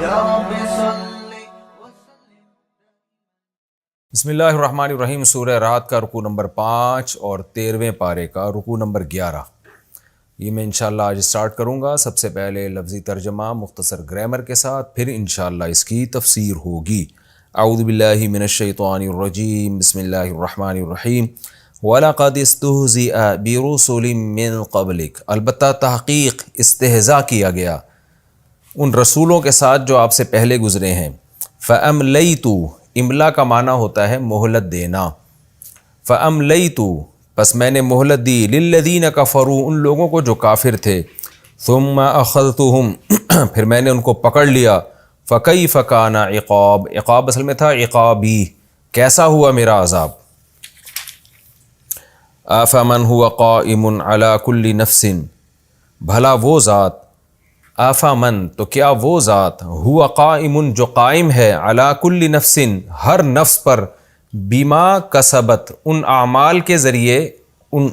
یا رب صل. بسم اللہ الرحمن الرحیم. سورہ رعد کا رکوع نمبر 5 اور 13ویں پارے کا رکوع نمبر 11. یہ میں انشاءاللہ آج سٹارٹ کروں گا. سب سے پہلے لفظی ترجمہ مختصر گرامر کے ساتھ، پھر انشاءاللہ اس کی تفسیر ہوگی. اعوذ باللہ من الشیطان الرجیم. بسم اللہ الرحمن الرحیم. وَلَقَدِ اسْتُهْزِئَ بِرُسُلٍ مِّن قَبْلِكَ، البتہ تحقیق استہزاء کیا گیا ان رسولوں کے ساتھ جو آپ سے پہلے گزرے ہیں. فَأَمْلَيْتُ، املا کا معنی ہوتا ہے مہلت دینا. فَأَمْلَيْتُ، پس میں نے مہلت دی. لِلَّذِينَ كَفَرُوا، ان لوگوں کو جو کافر تھے. ثُمَّ أَخَذْتُهُمْ، پھر میں نے ان کو پکڑ لیا. فَكَيْفَ كَانَ عِقَابِ، عقاب اصل میں تھا عقابی، کیسا ہوا میرا عذاب. آفَمَنْ هُوَ قَائِمٌ عَلَى كُلِّ نَفْسٍ، بھلا وہ ذات. آفَمَنْ، تو کیا وہ ذات. ہوا قائم، جو قائم ہے. علی کل نفس، ہر نفس پر. بما کسبت، ان اعمال کے ذریعے، ان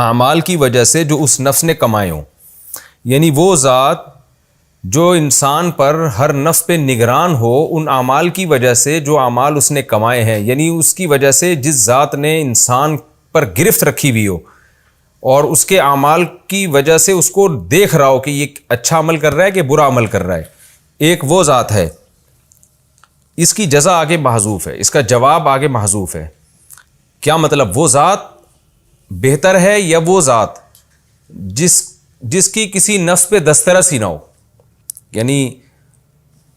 اعمال کی وجہ سے جو اس نفس نے کمائے ہوں. یعنی وہ ذات جو انسان پر ہر نفس پہ نگران ہو ان اعمال کی وجہ سے جو اعمال اس نے کمائے ہیں. یعنی اس کی وجہ سے جس ذات نے انسان پر گرفت رکھی ہوئی ہو اور اس کے اعمال کی وجہ سے اس کو دیکھ رہا ہو کہ یہ اچھا عمل کر رہا ہے کہ برا عمل کر رہا ہے. ایک وہ ذات ہے. اس کی جزا آگے محذوف ہے، اس کا جواب آگے محذوف ہے. کیا مطلب؟ وہ ذات بہتر ہے یا وہ ذات جس کی کسی نفس پہ دسترس ہی نہ ہو. یعنی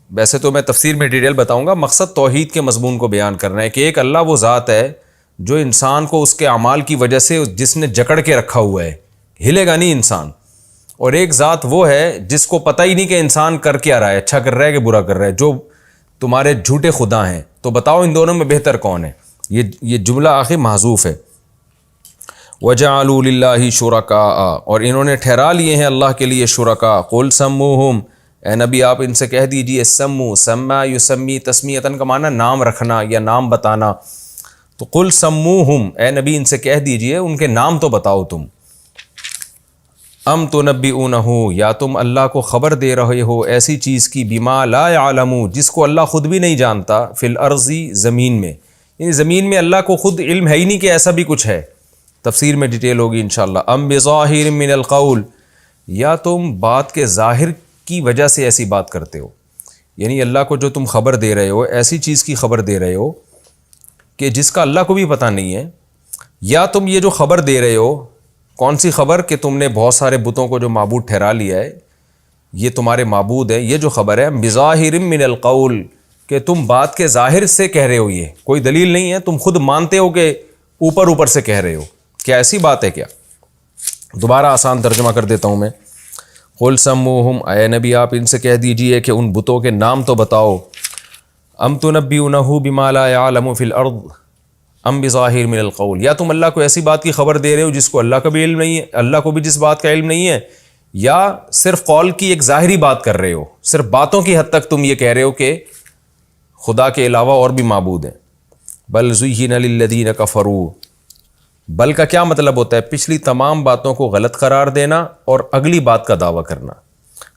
ویسے تو میں تفسیر میں ڈیٹیل بتاؤں گا، مقصد توحید کے مضمون کو بیان کرنا ہے کہ ایک اللہ وہ ذات ہے جو انسان کو اس کے اعمال کی وجہ سے جس نے جکڑ کے رکھا ہوا ہے، ہلے گا نہیں انسان. اور ایک ذات وہ ہے جس کو پتہ ہی نہیں کہ انسان کر کیا رہا ہے، اچھا کر رہا ہے کہ برا کر رہا ہے، جو تمہارے جھوٹے خدا ہیں. تو بتاؤ ان دونوں میں بہتر کون ہے؟ یہ جملہ آخر محذوف ہے. وَجَعَلُوا لِلَّهِ شُرَكَاءَ، اور انہوں نے ٹھہرا لیے ہیں اللہ کے لیے شرکا. قُلْ سَمُّوهُمْ، اے نبی آپ ان سے کہہ دیجئے. سمو، سما یسمی، تسمیتاً کا معنی نام رکھنا یا نام بتانا. تو قل سموہم، اے نبی ان سے کہہ دیجئے ان کے نام تو بتاؤ تم. ام تنبئونہ، یا تم اللہ کو خبر دے رہے ہو ایسی چیز کی. بما لا یعلم، جس کو اللہ خود بھی نہیں جانتا. فی الارض، زمین میں. یعنی زمین میں اللہ کو خود علم ہے ہی نہیں کہ ایسا بھی کچھ ہے. تفسیر میں ڈیٹیل ہوگی انشاءاللہ. ام بظاہر من القول، یا تم بات کے ظاہر کی وجہ سے ایسی بات کرتے ہو. یعنی اللہ کو جو تم خبر دے رہے ہو ایسی چیز کی خبر دے رہے ہو کہ جس کا اللہ کو بھی پتہ نہیں ہے. یا تم یہ جو خبر دے رہے ہو، کون سی خبر؟ کہ تم نے بہت سارے بتوں کو جو معبود ٹھہرا لیا ہے، یہ تمہارے معبود ہے. یہ جو خبر ہے بظاہر من القول، کہ تم بات کے ظاہر سے کہہ رہے ہو، یہ کوئی دلیل نہیں ہے، تم خود مانتے ہو کہ اوپر سے کہہ رہے ہو. کیا ایسی بات ہے کیا؟ دوبارہ آسان ترجمہ کر دیتا ہوں میں. قل سموہم، اے نبی آپ ان سے کہہ دیجئے کہ ان بتوں کے نام تو بتاؤ. ام تنبئونہ بما لا یعلم فی الارض ام بظاہر من القول، یا تم اللہ کو ایسی بات کی خبر دے رہے ہو جس کو اللہ کا بھی علم نہیں ہے، اللہ کو بھی جس بات کا علم نہیں ہے، یا صرف قول کی ایک ظاہری بات کر رہے ہو، صرف باتوں کی حد تک تم یہ کہہ رہے ہو کہ خدا کے علاوہ اور بھی معبود ہیں. بل زین للذین کفروا، بل کا کیا مطلب ہوتا ہے؟ پچھلی تمام باتوں کو غلط قرار دینا اور اگلی بات کا دعویٰ کرنا.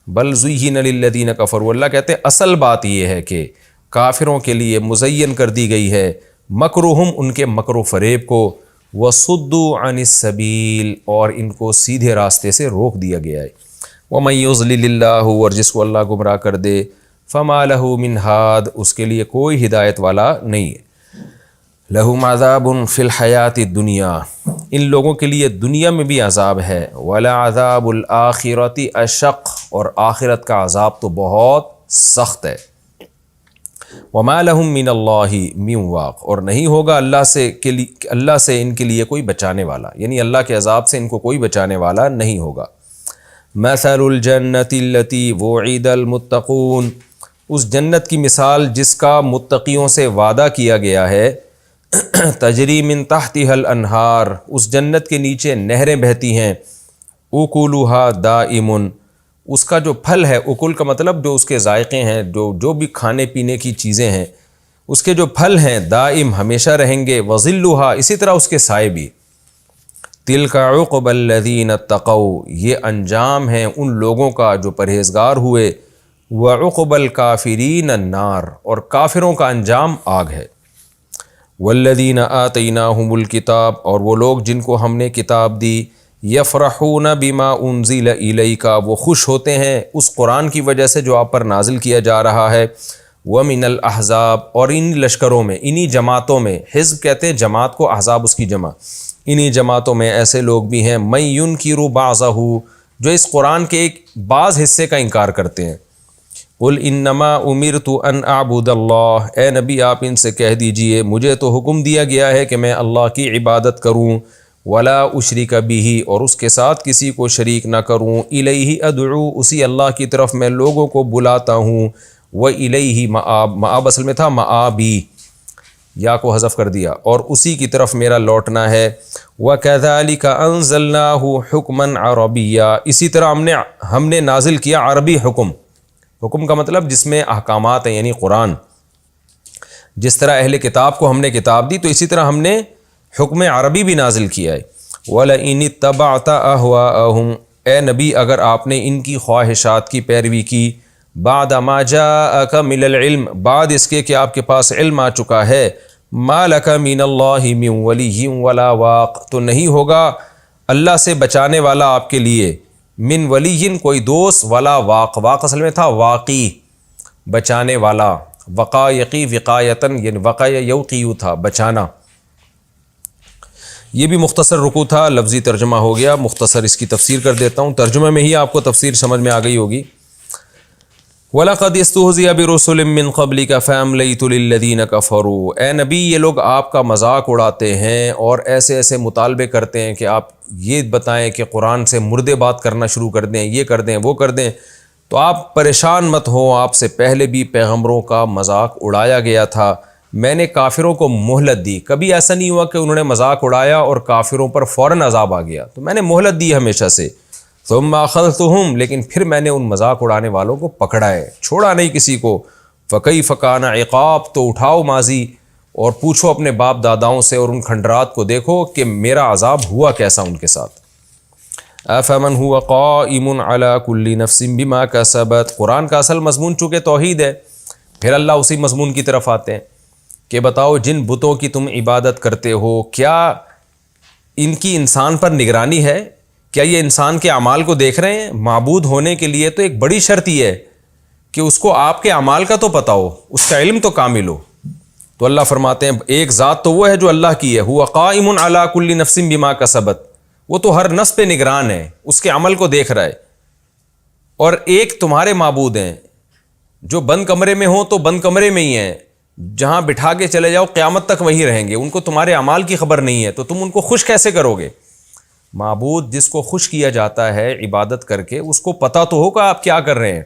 بل زین للذین کفروا، اللہ کہتے ہیں اصل بات یہ ہے کہ کافروں کے لیے مزین کر دی گئی ہے مکرہم، ان کے مکر و فریب کو. وصدوا عن السبیل، اور ان کو سیدھے راستے سے روک دیا گیا ہے. ومن یضلل اللہ، اور جس کو اللہ گمراہ کر دے. فما لہ من ہاد، اس کے لیے کوئی ہدایت والا نہیں ہے. لہم عذاب فی الحیات الدنیا، ان لوگوں کے لیے دنیا میں بھی عذاب ہے. ولعذاب الآخرۃ اشق، اور آخرت کا عذاب تو بہت سخت ہے. وما لہم من اللہ من واق، اور نہیں ہوگا اللہ سے ان کے لیے کوئی بچانے والا، یعنی اللہ کے عذاب سے ان کو کوئی بچانے والا نہیں ہوگا. مثل الجنۃ التی وعد المتقون، اس جنت کی مثال جس کا متقیوں سے وعدہ کیا گیا ہے. تجری من تحتها الانہار، اس جنت کے نیچے نہریں بہتی ہیں. اکلها دائم، اس کا جو پھل ہے، اکل کا مطلب جو اس کے ذائقے ہیں، جو بھی کھانے پینے کی چیزیں ہیں، اس کے جو پھل ہیں دائم ہمیشہ رہیں گے. وظلها، اسی طرح اس کے سائے بھی. تلک عقبى الذین اتقوا، یہ انجام ہے ان لوگوں کا جو پرہیزگار ہوئے. وعقب الکافرین النار، اور کافروں کا انجام آگ ہے۔ والذین آتیناہم الکتاب، اور وہ لوگ جن کو ہم نے کتاب دی، یفرحون بما انزل الیک، وہ خوش ہوتے ہیں اس قرآن کی وجہ سے جو آپ پر نازل کیا جا رہا ہے۔ ومن الاحزاب، اور ان لشکروں میں، انہی جماعتوں میں، حزب کہتے ہیں جماعت کو، احزاب اس کی جمع، انہی جماعتوں میں ایسے لوگ بھی ہیں من ینکر بعضہ، جو اس قرآن کے ایک بعض حصے کا انکار کرتے ہیں۔ قل انما امرت ان اعبد اللہ، اے نبی آپ ان سے کہہ دیجئے مجھے تو حکم دیا گیا ہے کہ میں اللہ کی عبادت کروں، ولا اشرک بہ، اور اس کے ساتھ کسی کو شریک نہ کروں، الیہ ادعو، اسی اللہ کی طرف میں لوگوں کو بلاتا ہوں، وَإِلَيْهِ مآب، مآب اصل میں تھا مآبی، یا کو حذف کر دیا، اور اسی کی طرف میرا لوٹنا ہے۔ وَكَذَلِكَ أَنزَلْنَاهُ حُكْمًا عَرَبِيًّا، اسی طرح ہم نے نازل کیا عربی حکم، حکم کا مطلب جس میں احکامات ہیں، یعنی قرآن۔ جس طرح اہل کتاب کو ہم نے کتاب دی تو اسی طرح ہم نے حکم عربی بھی نازل کیا ہے۔ وَلَئِنِ اتَّبَعْتَ أَهْوَاءَهُمْ، اے نبی اگر آپ نے ان کی خواہشات کی پیروی کی، بعد ما جاءک من العلم، بعد اس کے کہ آپ کے پاس علم آ چکا ہے، ما لک من اللہ من ولی ولا واق، تو نہیں ہوگا اللہ سے بچانے والا آپ کے لیے، من ولی کوئی دوست، ولا واق، واق اصل میں تھا واقی، بچانے والا، وقایقی وقایتن، یعنی وقع یوقیو تھا بچانا۔ یہ بھی مختصر رکوع تھا، لفظی ترجمہ ہو گیا، مختصر اس کی تفسیر کر دیتا ہوں، ترجمہ میں ہی آپ کو تفسیر سمجھ میں آ گئی ہوگی۔ وَلَقَدْ اسْتُهْزِئَ بِرُسُلٍ مِّن قَبْلِكَ فَأَمْلَيْتُ لِلَّذِينَ كَفَرُوا، اے نبی یہ لوگ آپ کا مذاق اڑاتے ہیں اور ایسے ایسے مطالبے کرتے ہیں کہ آپ یہ بتائیں کہ قرآن سے مردے بات کرنا شروع کر دیں، یہ کر دیں وہ کر دیں، تو آپ پریشان مت ہوں، آپ سے پہلے بھی پیغمبروں کا مذاق اڑایا گیا تھا، میں نے کافروں کو مہلت دی، کبھی ایسا نہیں ہوا کہ انہوں نے مذاق اڑایا اور کافروں پر فوراً عذاب آ گیا، تو میں نے مہلت دی ہمیشہ سے۔ ثم اخذتهم، لیکن پھر میں نے ان مذاق اڑانے والوں کو پکڑا ہے، چھوڑا نہیں کسی کو۔ فکیف کان عقاب، تو اٹھاؤ ماضی اور پوچھو اپنے باپ داداؤں سے اور ان کھنڈرات کو دیکھو کہ میرا عذاب ہوا کیسا ان کے ساتھ۔ افمن هو قائم على كل نفس بما كسبت، قرآن کا اصل مضمون چونکہ توحید ہے، پھر اللہ اسی مضمون کی طرف آتے ہیں کہ بتاؤ جن بتوں کی تم عبادت کرتے ہو کیا ان کی انسان پر نگرانی ہے؟ کیا یہ انسان کے اعمال کو دیکھ رہے ہیں؟ معبود ہونے کے لیے تو ایک بڑی شرط یہ ہے کہ اس کو آپ کے اعمال کا تو پتہ ہو، اس کا علم تو کامل ہو۔ تو اللہ فرماتے ہیں ایک ذات تو وہ ہے جو اللہ کی ہے، هو قائم علی کل نفس بما کسبت، وہ تو ہر نفس پہ نگران ہے، اس کے عمل کو دیکھ رہا ہے۔ اور ایک تمہارے معبود ہیں جو بند کمرے میں ہوں تو بند کمرے میں ہی ہیں، جہاں بٹھا کے چلے جاؤ قیامت تک وہیں رہیں گے، ان کو تمہارے اعمال کی خبر نہیں ہے، تو تم ان کو خوش کیسے کرو گے؟ معبود جس کو خوش کیا جاتا ہے عبادت کر کے، اس کو پتہ تو ہوگا آپ کیا کر رہے ہیں،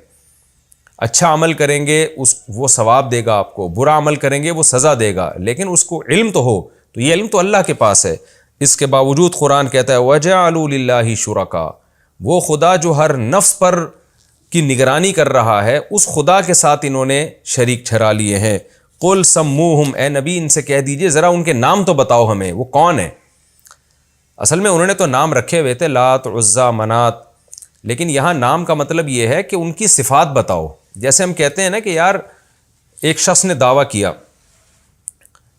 اچھا عمل کریں گے وہ ثواب دے گا آپ کو، برا عمل کریں گے وہ سزا دے گا، لیکن اس کو علم تو ہو، تو یہ علم تو اللہ کے پاس ہے۔ اس کے باوجود قرآن کہتا ہے وَجَعَلُوا لِلَّهِ شُرَكَاءَ، وہ خدا جو ہر نفس پر کی نگرانی کر رہا ہے اس خدا کے ساتھ انہوں نے شریک ٹھہرا لیے ہیں۔ قُلْ سَمُّوهُمْ، اے نبی ان سے کہہ دیجئے ذرا ان کے نام تو بتاؤ ہمیں، وہ کون ہیں؟ اصل میں انہوں نے تو نام رکھے ہوئے تھے، لات، عزا، منات، لیکن یہاں نام کا مطلب یہ ہے کہ ان کی صفات بتاؤ۔ جیسے ہم کہتے ہیں نا کہ یار ایک شخص نے دعویٰ کیا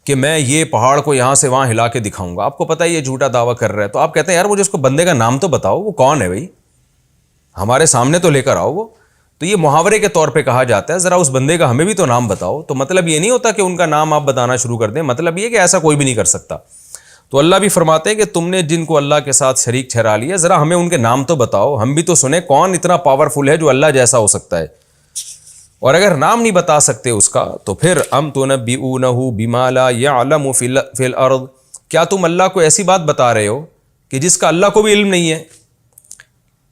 کہ میں یہ پہاڑ کو یہاں سے وہاں ہلا کے دکھاؤں گا، آپ کو پتہ ہے یہ جھوٹا دعویٰ کر رہا ہے، تو آپ کہتے ہیں یار مجھے اس کو بندے کا نام تو بتاؤ، وہ کون ہے بھائی، ہمارے سامنے تو لے کر آؤ وہ۔ تو یہ محاورے کے طور پہ کہا جاتا ہے ذرا اس بندے کا ہمیں بھی تو نام بتاؤ، تو مطلب یہ نہیں ہوتا کہ ان کا نام آپ بتانا شروع کر دیں، مطلب یہ کہ ایسا کوئی بھی نہیں کر سکتا۔ تو اللہ بھی فرماتے ہیں کہ تم نے جن کو اللہ کے ساتھ شریک ٹھہرا لیا ذرا ہمیں ان کے نام تو بتاؤ، ہم بھی تو سنیں کون اتنا پاورفل ہے جو اللہ جیسا ہو سکتا ہے۔ اور اگر نام نہیں بتا سکتے اس کا تو پھر ام تنبئونہ بما لا یعلم فی الارض، کیا تم اللہ کو ایسی بات بتا رہے ہو کہ جس کا اللہ کو بھی علم نہیں ہے؟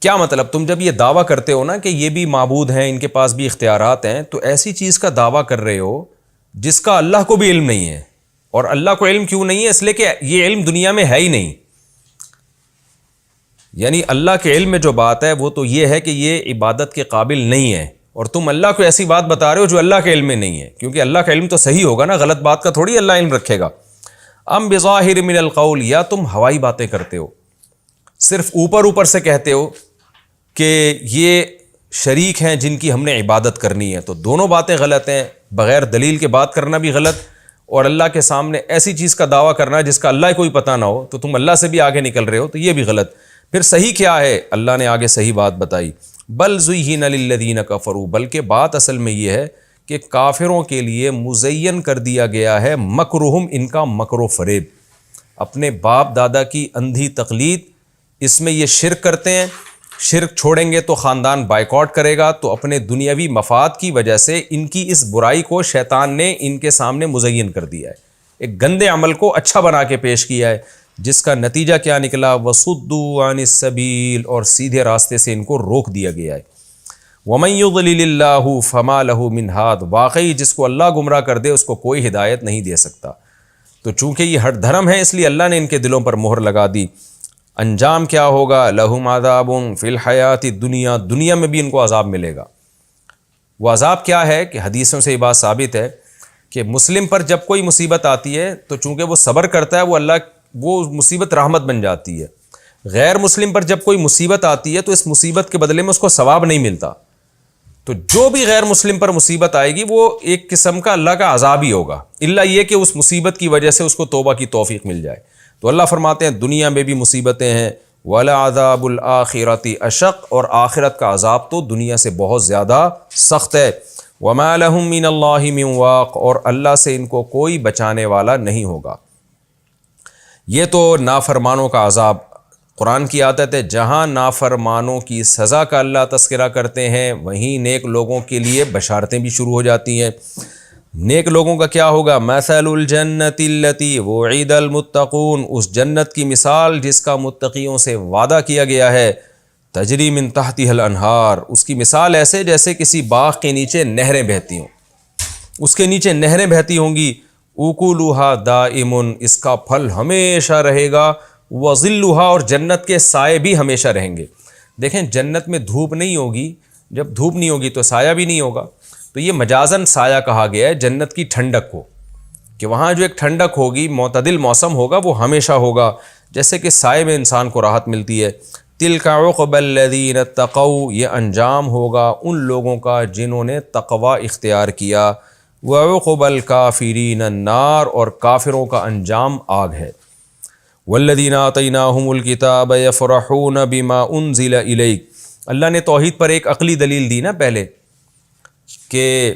کیا مطلب تم جب یہ دعویٰ کرتے ہو نا کہ یہ بھی معبود ہیں، ان کے پاس بھی اختیارات ہیں، تو ایسی چیز کا دعویٰ کر رہے ہو جس کا اللہ کو بھی علم نہیں ہے۔ اور اللہ کو علم کیوں نہیں ہے؟ اس لیے کہ یہ علم دنیا میں ہے ہی نہیں، یعنی اللہ کے علم میں جو بات ہے وہ تو یہ ہے کہ یہ عبادت کے قابل نہیں ہے، اور تم اللہ کو ایسی بات بتا رہے ہو جو اللہ کے علم میں نہیں ہے، کیونکہ اللہ کا علم تو صحیح ہوگا نا، غلط بات کا تھوڑی اللہ علم رکھے گا۔ ام بظاہر من القول، یا تم ہوائی باتیں کرتے ہو، صرف اوپر اوپر سے کہتے ہو کہ یہ شریک ہیں جن کی ہم نے عبادت کرنی ہے. تو دونوں باتیں غلط ہیں. بغیر دلیل کے بات کرنا بھی غلط, اور اللہ کے سامنے ایسی چیز کا دعویٰ کرنا ہے جس کا اللہ کوئی پتہ نہ ہو تو تم اللہ سے بھی آگے نکل رہے ہو, تو یہ بھی غلط. پھر صحیح کیا ہے؟ اللہ نے آگے صحیح بات بتائی. بل زُیِّنَ لِلَّذِینَ کَفَرُوا, بلکہ بات اصل میں یہ ہے کہ کافروں کے لیے مزین کر دیا گیا ہے مکرہم, ان کا مکر و فریب, اپنے باپ دادا کی اندھی تقلید. اس میں یہ شرک کرتے ہیں, شرک چھوڑیں گے تو خاندان بائیکاٹ کرے گا, تو اپنے دنیاوی مفاد کی وجہ سے ان کی اس برائی کو شیطان نے ان کے سامنے مزین کر دیا ہے, ایک گندے عمل کو اچھا بنا کے پیش کیا ہے, جس کا نتیجہ کیا نکلا؟ وَصُدُّوا عَنِ السَّبِيلِ, اور سیدھے راستے سے ان کو روک دیا گیا ہے. وَمَن يُضْلِلِ اللَّهُ فَمَا لَهُ مِنْ هَادٍ, واقعی جس کو اللہ گمراہ کر دے اس کو کوئی ہدایت نہیں دے سکتا. تو چونکہ یہ ہٹ دھرم ہے اس لیے اللہ نے ان کے دلوں پر مہر لگا دی. انجام کیا ہوگا؟ لَهُمْ عَذَابٌ فِي الْحَيَاةِ الدُّنْيَا, دنیا میں بھی ان کو عذاب ملے گا. وہ عذاب کیا ہے کہ حدیثوں سے یہ بات ثابت ہے کہ مسلم پر جب کوئی مصیبت آتی ہے تو چونکہ وہ صبر کرتا ہے وہ مصیبت رحمت بن جاتی ہے. غیر مسلم پر جب کوئی مصیبت آتی ہے تو اس مصیبت کے بدلے میں اس کو ثواب نہیں ملتا. تو جو بھی غیر مسلم پر مصیبت آئے گی وہ ایک قسم کا اللہ کا عذاب ہی ہوگا, الا یہ کہ اس مصیبت کی وجہ سے اس کو توبہ کی توفیق مل جائے. تو اللہ فرماتے ہیں دنیا میں بھی مصیبتیں ہیں, وَلَعَذَابُ الْآخِرَةِ أَشَقُّ, اور آخرت کا عذاب تو دنیا سے بہت زیادہ سخت ہے. وَمَا لَهُم مِّنَ اللَّهِ مِن وَاقٍ, اور اللہ سے ان کو کوئی بچانے والا نہیں ہوگا. یہ تو نافرمانوں کا عذاب. قرآن کی عادت ہے جہاں نافرمانوں کی سزا کا اللہ تذکرہ کرتے ہیں وہیں نیک لوگوں کے لیے بشارتیں بھی شروع ہو جاتی ہیں. نیک لوگوں کا کیا ہوگا؟ مثل الجنت التی وعد المتقون, اس جنت کی مثال جس کا متقیوں سے وعدہ کیا گیا ہے. تجری من تحتها الانہار, اس کی مثال ایسے جیسے کسی باغ کے نیچے نہریں بہتی ہوں, اس کے نیچے نہریں بہتی ہوں گی. اکلھا دائم, اس کا پھل ہمیشہ رہے گا. وظلھا, اور جنت کے سائے بھی ہمیشہ رہیں گے. دیکھیں جنت میں دھوپ نہیں ہوگی, جب دھوپ نہیں ہوگی تو سایہ بھی نہیں ہوگا. تو یہ مجازن سایہ کہا گیا ہے جنت کی ٹھنڈک کو, کہ وہاں جو ایک ٹھنڈک ہوگی, معتدل موسم ہوگا, وہ ہمیشہ ہوگا, جیسے کہ سائے میں انسان کو راحت ملتی ہے. تلک عقبی الذین اتقوا, یہ انجام ہوگا ان لوگوں کا جنہوں نے تقوی اختیار کیا. وعقبی الکافرین النار, اور کافروں کا انجام آگ ہے. والذین آتیناہم الکتاب یفرحون بما انزل الیک, اللہ نے توحید پر ایک عقلی دلیل دی نا پہلے کہ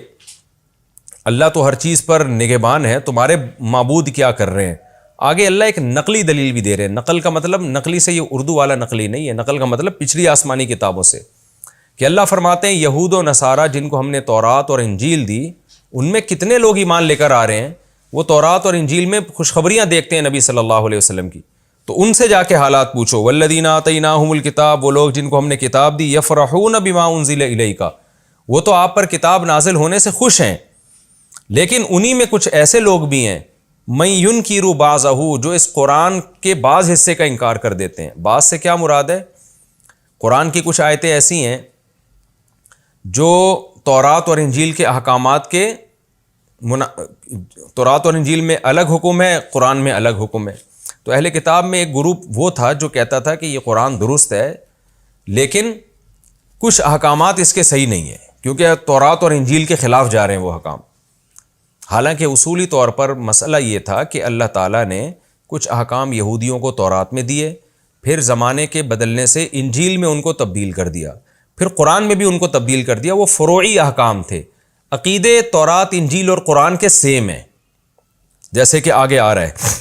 اللہ تو ہر چیز پر نگہبان ہے, تمہارے معبود کیا کر رہے ہیں. آگے اللہ ایک نقلی دلیل بھی دے رہے ہیں. نقل کا مطلب, نقلی سے یہ اردو والا نقلی نہیں ہے, نقل کا مطلب پچھلی آسمانی کتابوں سے, کہ اللہ فرماتے ہیں یہود و نصارہ جن کو ہم نے تورات اور انجیل دی, ان میں کتنے لوگ ایمان لے کر آ رہے ہیں. وہ تورات اور انجیل میں خوشخبریاں دیکھتے ہیں نبی صلی اللہ علیہ وسلم کی, تو ان سے جا کے حالات پوچھو. والذین آتیناہم الکتاب, وہ لوگ جن کو ہم نے کتاب دی, یفرحون بما انزل الیک, وہ تو آپ پر کتاب نازل ہونے سے خوش ہیں, لیکن انہی میں کچھ ایسے لوگ بھی ہیں من ینکر بعضہ, جو اس قرآن کے بعض حصے کا انکار کر دیتے ہیں. بعض سے کیا مراد ہے؟ قرآن کی کچھ آیتیں ایسی ہیں جو تورات اور انجیل کے احکامات کے تورات اور انجیل میں الگ حکم ہے, قرآن میں الگ حکم ہے. تو اہل کتاب میں ایک گروپ وہ تھا جو کہتا تھا کہ یہ قرآن درست ہے, لیکن کچھ احکامات اس کے صحیح نہیں ہیں, کیونکہ تورات اور انجیل کے خلاف جا رہے ہیں وہ احکام. حالانکہ اصولی طور پر مسئلہ یہ تھا کہ اللہ تعالیٰ نے کچھ احکام یہودیوں کو تورات میں دیے, پھر زمانے کے بدلنے سے انجیل میں ان کو تبدیل کر دیا, پھر قرآن میں بھی ان کو تبدیل کر دیا. وہ فروعی احکام تھے. عقیدے تورات, انجیل اور قرآن کے سیم ہیں, جیسے کہ آگے آ رہا ہے.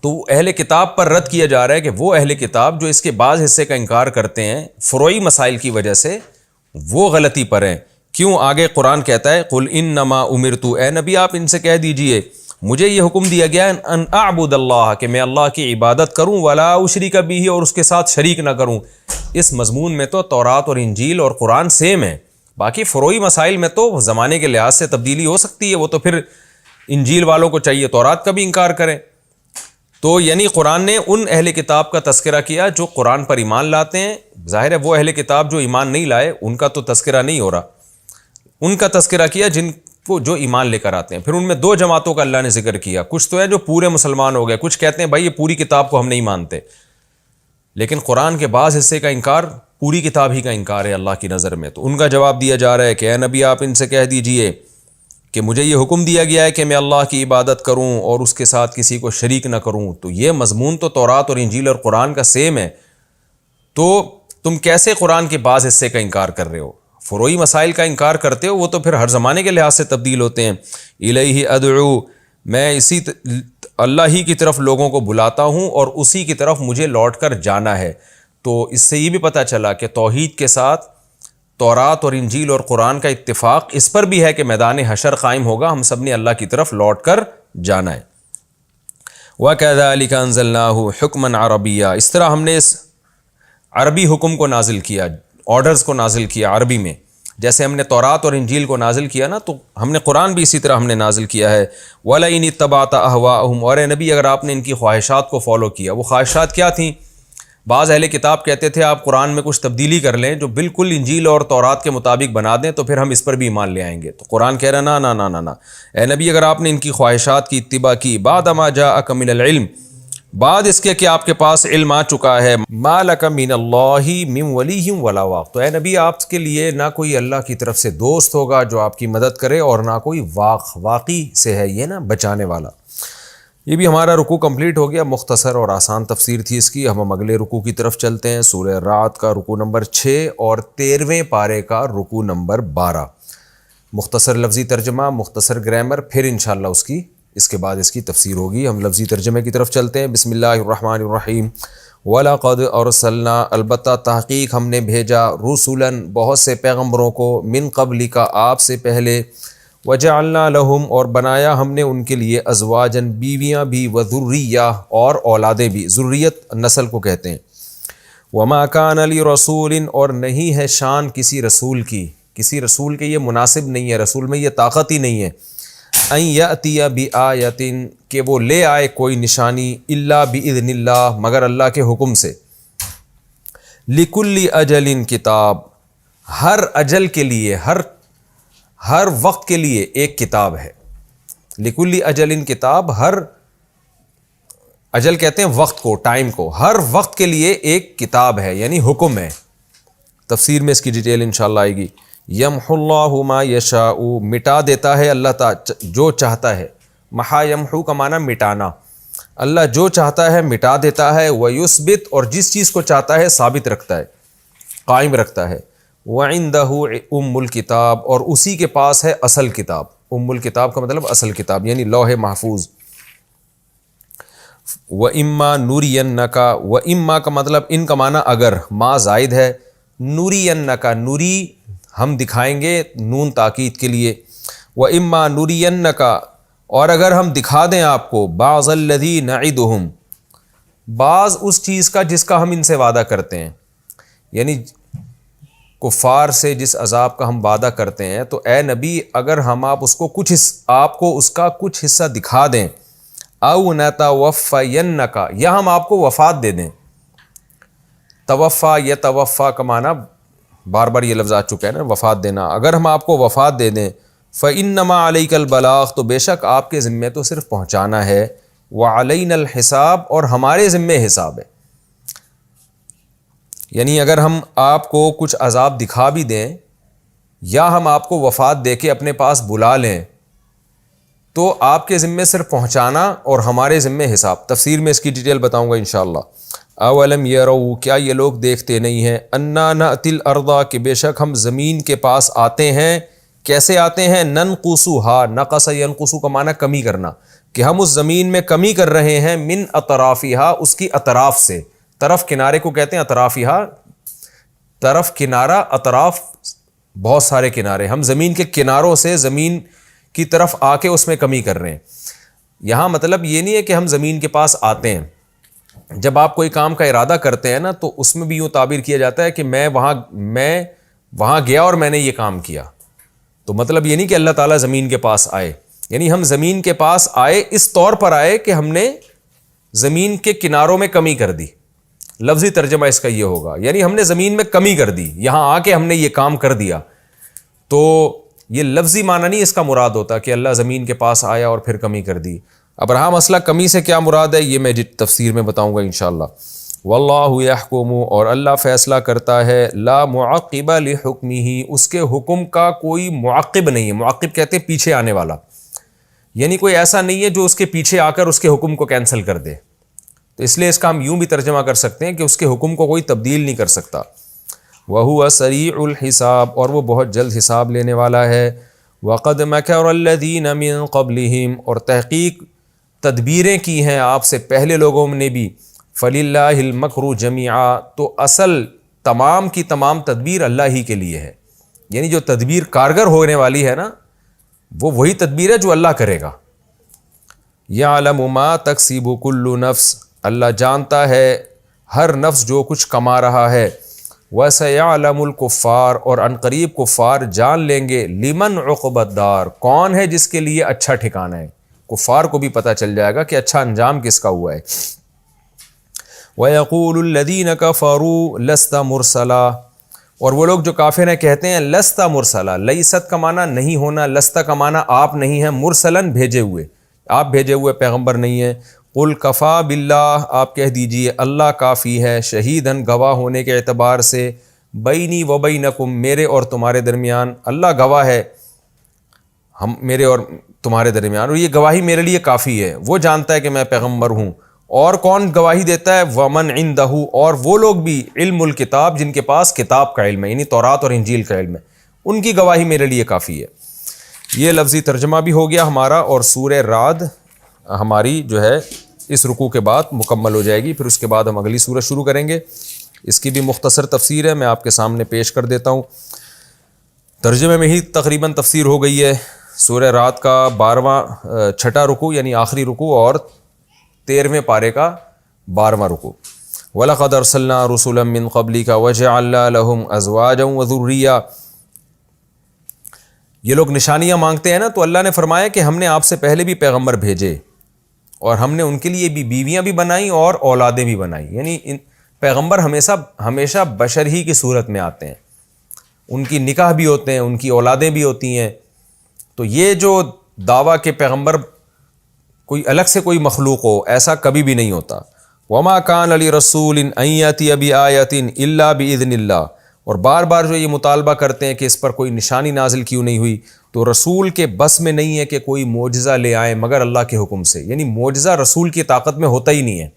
تو اہل کتاب پر رد کیا جا رہا ہے کہ وہ اہل کتاب جو اس کے بعض حصے کا انکار کرتے ہیں فروعی مسائل کی وجہ سے, وہ غلطی پر ہیں. کیوں؟ آگے قرآن کہتا ہے قل انما امرت, اے نبی آپ ان سے کہہ دیجئے مجھے یہ حکم دیا گیا ان اعبد اللہ, کہ میں اللہ کی عبادت کروں, ولا اشرک بہ, اور اس کے ساتھ شریک نہ کروں. اس مضمون میں تو تورات اور انجیل اور قرآن سیم ہے. باقی فروعی مسائل میں تو زمانے کے لحاظ سے تبدیلی ہو سکتی ہے, وہ تو پھر انجیل والوں کو چاہیے تورات کا بھی انکار کریں. تو یعنی قرآن نے ان اہل کتاب کا تذکرہ کیا جو قرآن پر ایمان لاتے ہیں. ظاہر ہے وہ اہل کتاب جو ایمان نہیں لائے ان کا تو تذکرہ نہیں ہو رہا, ان کا تذکرہ کیا جن کو جو ایمان لے کر آتے ہیں. پھر ان میں دو جماعتوں کا اللہ نے ذکر کیا. کچھ تو ہے جو پورے مسلمان ہو گئے, کچھ کہتے ہیں بھائی یہ پوری کتاب کو ہم نہیں مانتے, لیکن قرآن کے بعض حصے کا انکار پوری کتاب ہی کا انکار ہے اللہ کی نظر میں. تو ان کا جواب دیا جا رہا ہے کہ اے نبی آپ ان سے کہہ دیجئے کہ مجھے یہ حکم دیا گیا ہے کہ میں اللہ کی عبادت کروں اور اس کے ساتھ کسی کو شریک نہ کروں. تو یہ مضمون تو تورات اور انجیل اور قرآن کا سیم ہے, تو تم کیسے قرآن کے بعض حصے کا انکار کر رہے ہو؟ فروعی مسائل کا انکار کرتے ہو, وہ تو پھر ہر زمانے کے لحاظ سے تبدیل ہوتے ہیں. الیہ ادعو, میں اسی اللہ ہی کی طرف لوگوں کو بلاتا ہوں اور اسی کی طرف مجھے لوٹ کر جانا ہے. تو اس سے یہ بھی پتہ چلا کہ توحید کے ساتھ تورات اور انجیل اور قرآن کا اتفاق اس پر بھی ہے کہ میدان حشر قائم ہوگا, ہم سب نے اللہ کی طرف لوٹ کر جانا ہے. وَكَذَلِكَ أَنزَلْنَاهُ حُكْمًا عَرَبِيًّا, اس طرح ہم نے اس عربی حکم کو نازل کیا, آرڈرز کو نازل کیا عربی میں. جیسے ہم نے تورات اور انجیل کو نازل کیا نا, تو ہم نے قرآن بھی اسی طرح ہم نے نازل کیا ہے. وَلَئِنِ اتَّبَعْتَ أَهْوَاءَهُمْ, اور اے نبی اگر آپ نے ان کی خواہشات کو فالو کیا. وہ خواہشات کیا تھیں؟ بعض اہل کتاب کہتے تھے آپ قرآن میں کچھ تبدیلی کر لیں جو بالکل انجیل اور تورات کے مطابق بنا دیں تو پھر ہم اس پر بھی ایمان لے آئیں گے. تو قرآن کہہ رہا نا نا نا نا نا, اے نبی اگر آپ نے ان کی خواہشات کی اتباع کی, بعد ما جاءک من العلم, بعد اس کے کہ آپ کے پاس علم آ چکا ہے, ما لک من اللہ من ولی ولا واق, تو اے نبی آپ کے لیے نہ کوئی اللہ کی طرف سے دوست ہوگا جو آپ کی مدد کرے اور نہ کوئی واقعی سے ہے یہ نا بچانے والا. یہ بھی ہمارا رکوع کمپلیٹ ہو گیا. مختصر اور آسان تفسیر تھی اس کی. ہم اب اگلے رکوع کی طرف چلتے ہیں. سورہ رعد کا رکوع نمبر 6 اور 13ویں پارے کا رکوع نمبر 12. مختصر لفظی ترجمہ, مختصر گرامر, پھر انشاءاللہ اس کے بعد اس کی تفسیر ہوگی. ہم لفظی ترجمے کی طرف چلتے ہیں. بسم اللہ الرحمن الرحیم. وَلَقَدْ أَرْسَلْنَا, البتہ تحقیق ہم نے بھیجا, رُسُلًا بہت سے پیغمبروں کو, من قبلک آپ سے پہلے, وَجَعَلْنَا لَهُمْ اور بنایا ہم نے ان کے لیے, ازواجاً بیویاں بھی, وذریہ اور اولادیں بھی, ذریت نسل کو کہتے ہیں. وَمَا كَانَ لِرَسُولٍ اور نہیں ہے شان کسی رسول کی, کسی رسول کے یہ مناسب نہیں ہے, رسول میں یہ طاقت ہی نہیں ہے, ان یأتی بآیۃ کہ وہ لے آئے کوئی نشانی, الا بإذن اللہ مگر اللہ کے حکم سے. لکل اجل کتاب, ہر اجل کے لیے, ہر وقت کے لیے ایک کتاب ہے. لکل اجل کتاب, ہر اجل کہتے ہیں وقت کو, ٹائم کو, ہر وقت کے لیے ایک کتاب ہے یعنی حکم ہے. تفسیر میں اس کی ڈیٹیل انشاءاللہ آئے گی. یمح اللہ ما یشاء, مٹا دیتا ہے اللہ تعالی جو چاہتا ہے. محا یمحو کا معنی مٹانا, اللہ جو چاہتا ہے مٹا دیتا ہے. ویثبت اور جس چیز کو چاہتا ہے ثابت رکھتا ہے, قائم رکھتا ہے. وَعِندَهُ ام الکتاب اور اسی کے پاس ہے اصل کتاب. ام الکتاب کا مطلب اصل کتاب یعنی لوح محفوظ. وَإِمَّا نُرِيَنَّكَ, وَإِمَّا کا مطلب ان کا معنی اگر, ما زائد ہے, نُرِيَنَّكَ نوری ہم دکھائیں گے, نون تاکید کے لیے. وَإِمَّا نُرِيَنَّكَ اور اگر ہم دکھا دیں آپ کو, بعض الذی نعدہم بعض اس چیز کا جس کا ہم ان سے وعدہ کرتے ہیں, یعنی کفار سے جس عذاب کا ہم وعدہ کرتے ہیں, تو اے نبی اگر ہم آپ کو اس کا کچھ حصہ دکھا دیں, او نتوفینک یا ہم آپ کو وفات دے دیں. توفا یا توفا کا معنی بار بار یہ لفظ آ چکا ہے نا, وفات دینا. اگر ہم آپ کو وفات دے دیں, فإنما علیک البلاغ تو بے شک آپ کے ذمے تو صرف پہنچانا ہے. وعلینا الحساب اور ہمارے ذمے حساب ہے. یعنی اگر ہم آپ کو کچھ عذاب دکھا بھی دیں یا ہم آپ کو وفات دے کے اپنے پاس بلا لیں تو آپ کے ذمے صرف پہنچانا اور ہمارے ذمے حساب. تفسیر میں اس کی ڈیٹیل بتاؤں گا انشاءاللہ. اولم یروا کیا یہ لوگ دیکھتے نہیں ہیں, انا نأتی الارض کہ بے شک ہم زمین کے پاس آتے ہیں. کیسے آتے ہیں؟ ننقصها, نقص ینقص کا معنی کمی کرنا, کہ ہم اس زمین میں کمی کر رہے ہیں, من اطرافها اس کی اطراف سے. طرف کنارے کو کہتے ہیں اطرافها, طرف کنارہ, اطراف بہت سارے کنارے. ہم زمین کے کناروں سے زمین کی طرف آ کے اس میں کمی کر رہے ہیں. یہاں مطلب یہ نہیں ہے کہ ہم زمین کے پاس آتے ہیں. جب آپ کوئی کام کا ارادہ کرتے ہیں نا تو اس میں بھی یوں تعبیر کیا جاتا ہے کہ میں وہاں گیا اور میں نے یہ کام کیا. تو مطلب یہ نہیں کہ اللہ تعالیٰ زمین کے پاس آئے, یعنی ہم زمین کے پاس آئے اس طور پر آئے کہ ہم نے زمین کے کناروں میں کمی کر دی. لفظی ترجمہ اس کا یہ ہوگا, یعنی ہم نے زمین میں کمی کر دی, یہاں آ کے ہم نے یہ کام کر دیا. تو یہ لفظی معنی نہیں اس کا مراد ہوتا کہ اللہ زمین کے پاس آیا اور پھر کمی کر دی. اب رہا مسئلہ کمی سے کیا مراد ہے, یہ میں تفسیر میں بتاؤں گا انشاءاللہ. واللہ یحکم، اور اللہ فیصلہ کرتا ہے، لا معقب لحکمہ، اس کے حکم کا کوئی معقب نہیں ہے۔ معقب کہتے ہیں پیچھے آنے والا، یعنی کوئی ایسا نہیں ہے جو اس کے پیچھے آ کر اس کے حکم کو کینسل کر دے۔ تو اس لیے اس کا ہم یوں بھی ترجمہ کر سکتے ہیں کہ اس کے حکم کو کوئی تبدیل نہیں کر سکتا۔ وَهُوَ سَرِيعُ الْحِسَاب، اور وہ بہت جلد حساب لینے والا ہے۔ وَقَدْ مَكَرَ الَّذِينَ مِن قَبْلِهِمْ، اور تحقیق تدبیریں کی ہیں آپ سے پہلے لوگوں نے بھی۔ فَلِلَّهِ الْمَكْرُ جَمِيعًا، تو اصل تمام کی تمام تدبیر اللہ ہی کے لیے ہے، یعنی جو تدبیر کارگر ہونے والی ہے نا، وہ وہی تدبیر ہے جو اللہ کرے گا۔ یعلم ما تکسب کل نفس، اللہ جانتا ہے ہر نفس جو کچھ کما رہا ہے۔ وسیعلم الکفار، اور عنقریب کفار جان لیں گے، لمن عقبی الدار، کون ہے جس کے لیے اچھا ٹھکانہ ہے۔ کفار کو بھی پتہ چل جائے گا کہ اچھا انجام کس کا ہوا ہے۔ وَيَقُولُ الَّذِينَ كَفَرُوا لَسْتَ مُرْسَلًا، اور وہ لوگ جو کافر ہیں کہتے ہیں لست مرسلا، لیست کا معنی نہیں ہونا، لست کا معنی آپ نہیں ہیں، مرسلن بھیجے ہوئے، آپ بھیجے ہوئے پیغمبر نہیں ہیں۔ قل کفا باللہ، آپ کہہ دیجئے اللہ کافی ہے، شہیدن گواہ ہونے کے اعتبار سے، بینی و بینکم، میرے اور تمہارے درمیان، اللہ گواہ ہے ہم میرے اور تمہارے درمیان، اور یہ گواہی میرے لیے کافی ہے، وہ جانتا ہے کہ میں پیغمبر ہوں۔ اور کون گواہی دیتا ہے؟ ومن عندہ، اور وہ لوگ بھی، علم الکتاب، جن کے پاس کتاب کا علم ہے، یعنی تورات اور انجیل کا علم ہے، ان کی گواہی میرے لیے کافی ہے۔ یہ لفظی ترجمہ بھی ہو گیا ہمارا، اور سورہ رعد ہماری جو ہے اس رکوع کے بعد مکمل ہو جائے گی، پھر اس کے بعد ہم اگلی سورت شروع کریں گے۔ اس کی بھی مختصر تفسیر ہے، میں آپ کے سامنے پیش کر دیتا ہوں۔ ترجمے میں ہی تقریباً تفسیر ہو گئی ہے۔ سورہ رعد کا 12واں چھٹا رکوع یعنی آخری رکوع، اور 13ویں پارے کا 12واں رکوع۔ وَلَقَدْ أَرْسَلْنَا رُسُلًا مِّن قَبْلِكَ وَجَعَلْنَا لَهُمْ أَزْوَاجًا وَذُرِّيَّةً، یہ لوگ نشانیاں مانگتے ہیں نا، تو اللہ نے فرمایا کہ ہم نے آپ سے پہلے بھی پیغمبر بھیجے، اور ہم نے ان کے لیے بھی بیویاں بھی بنائیں اور اولادیں بھی بنائیں، یعنی پیغمبر ہمیشہ بشر ہی کی صورت میں آتے ہیں، ان کی نکاح بھی ہوتے ہیں، ان کی اولادیں بھی ہوتی ہیں۔ تو یہ جو دعویٰ کہ پیغمبر کوئی الگ سے کوئی مخلوق ہو، ایسا کبھی بھی نہیں ہوتا۔ وما کان لرسول ان یاتی بآیۃ الا باذن اللہ، اور بار بار جو یہ مطالبہ کرتے ہیں کہ اس پر کوئی نشانی نازل کیوں نہیں ہوئی، تو رسول کے بس میں نہیں ہے کہ کوئی معجزہ لے آئیں مگر اللہ کے حکم سے، یعنی معجزہ رسول کی طاقت میں ہوتا ہی نہیں ہے،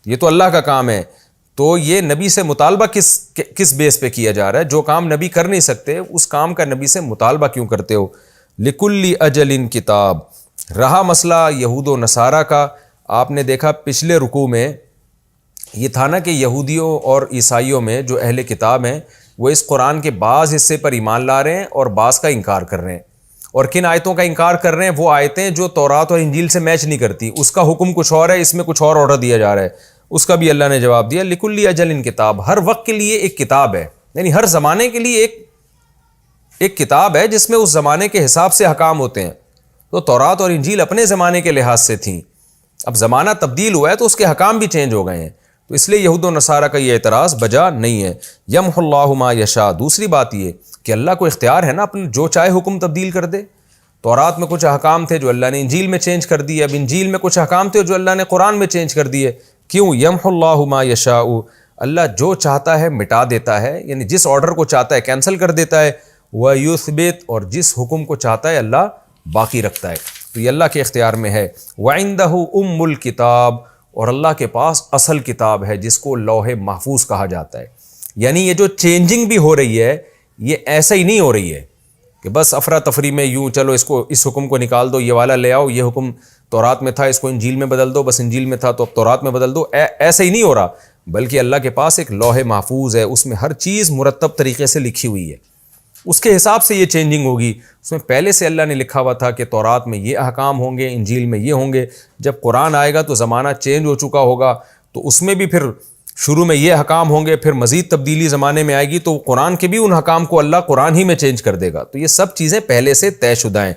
یہ تو اللہ کا کام ہے۔ تو یہ نبی سے مطالبہ کس بیس پہ کیا جا رہا ہے؟ جو کام نبی کر نہیں سکتے اس کام کا نبی سے مطالبہ کیوں کرتے ہو؟ لکل اجل کتاب، رہا مسئلہ یہود و نصارہ کا، آپ نے دیکھا پچھلے رکوع میں یہ تھا نا کہ یہودیوں اور عیسائیوں میں جو اہل کتاب ہیں وہ اس قرآن کے بعض حصے پر ایمان لا رہے ہیں اور بعض کا انکار کر رہے ہیں۔ اور کن آیتوں کا انکار کر رہے ہیں؟ وہ آیتیں جو تورات اور انجیل سے میچ نہیں کرتی، اس کا حکم کچھ اور ہے، اس میں کچھ اور آرڈر دیا جا رہا ہے، اس کا بھی اللہ نے جواب دیا۔ لکل اجل کتاب، ہر وقت کے لیے ایک کتاب ہے، یعنی ہر زمانے کے لیے ایک کتاب ہے جس میں اس زمانے کے حساب سے احکام ہوتے ہیں۔ تو تورات اور انجیل اپنے زمانے کے لحاظ سے تھیں، اب زمانہ تبدیل ہوا ہے تو اس کے حکام بھی چینج ہو گئے ہیں، تو اس لیے یہود و نصارہ کا یہ اعتراض بجا نہیں ہے۔ یمح اللہ ما یشاء، دوسری بات یہ کہ اللہ کو اختیار ہے نا اپنے جو چاہے حکم تبدیل کر دے۔ تورات میں کچھ احکام تھے جو اللہ نے انجیل میں چینج کر دیے، اب انجیل میں کچھ احکام تھے جو اللہ نے قرآن میں چینج کر دیے۔ کیوں؟ یمح اللہ ما یشاء، اللہ جو چاہتا ہے مٹا دیتا ہے، یعنی جس آرڈر کو چاہتا ہے کینسل کر دیتا ہے، وَيُثْبِتُ، اور جس حکم کو چاہتا ہے اللہ باقی رکھتا ہے، تو یہ اللہ کے اختیار میں ہے۔ وَعِندَهُ أُمُّ الْكِتَابِ، اور اللہ کے پاس اصل کتاب ہے جس کو لوح محفوظ کہا جاتا ہے۔ یعنی یہ جو چینجنگ بھی ہو رہی ہے یہ ایسا ہی نہیں ہو رہی ہے کہ بس افراتفری میں یوں چلو اس حکم کو نکال دو، یہ والا لے آؤ، یہ حکم تورات میں تھا اس کو انجیل میں بدل دو، بس انجیل میں تھا تو اب تورات میں بدل دو، ایسا ہی نہیں ہو رہا، بلکہ اللہ کے پاس ایک لوح محفوظ ہے، اس میں ہر چیز مرتب طریقے سے لکھی ہوئی ہے، اس کے حساب سے یہ چینجنگ ہوگی۔ اس میں پہلے سے اللہ نے لکھا ہوا تھا کہ تورات میں یہ احکام ہوں گے، انجیل میں یہ ہوں گے، جب قرآن آئے گا تو زمانہ چینج ہو چکا ہوگا، تو اس میں بھی پھر شروع میں یہ احکام ہوں گے، پھر مزید تبدیلی زمانے میں آئے گی تو قرآن کے بھی ان احکام کو اللہ قرآن ہی میں چینج کر دے گا، تو یہ سب چیزیں پہلے سے طے شدہ ہیں۔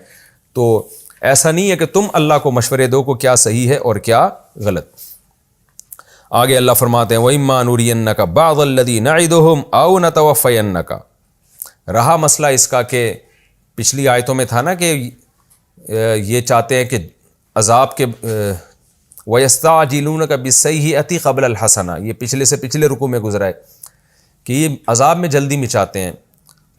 تو ایسا نہیں ہے کہ تم اللہ کو مشورے دو کو کیا صحیح ہے اور کیا غلط۔ آگے اللہ فرماتے ہیں وَإِمَّا نُرِيَنَّكَ بَعْضَ الَّذِي نَعِدُهُمْ أَوْ نَتَوَفَّيَنَّكَ، رہا مسئلہ اس کا کہ پچھلی آیتوں میں تھا نا کہ یہ چاہتے ہیں کہ وَيَسْتَعْجِلُونَكَ بِالسَّيِّئَةِ قَبْلَ الْحَسَنَةِ، یہ پچھلے سے پچھلے رکوع میں گزرا ہے کہ یہ عذاب میں جلدی مچاتے ہیں.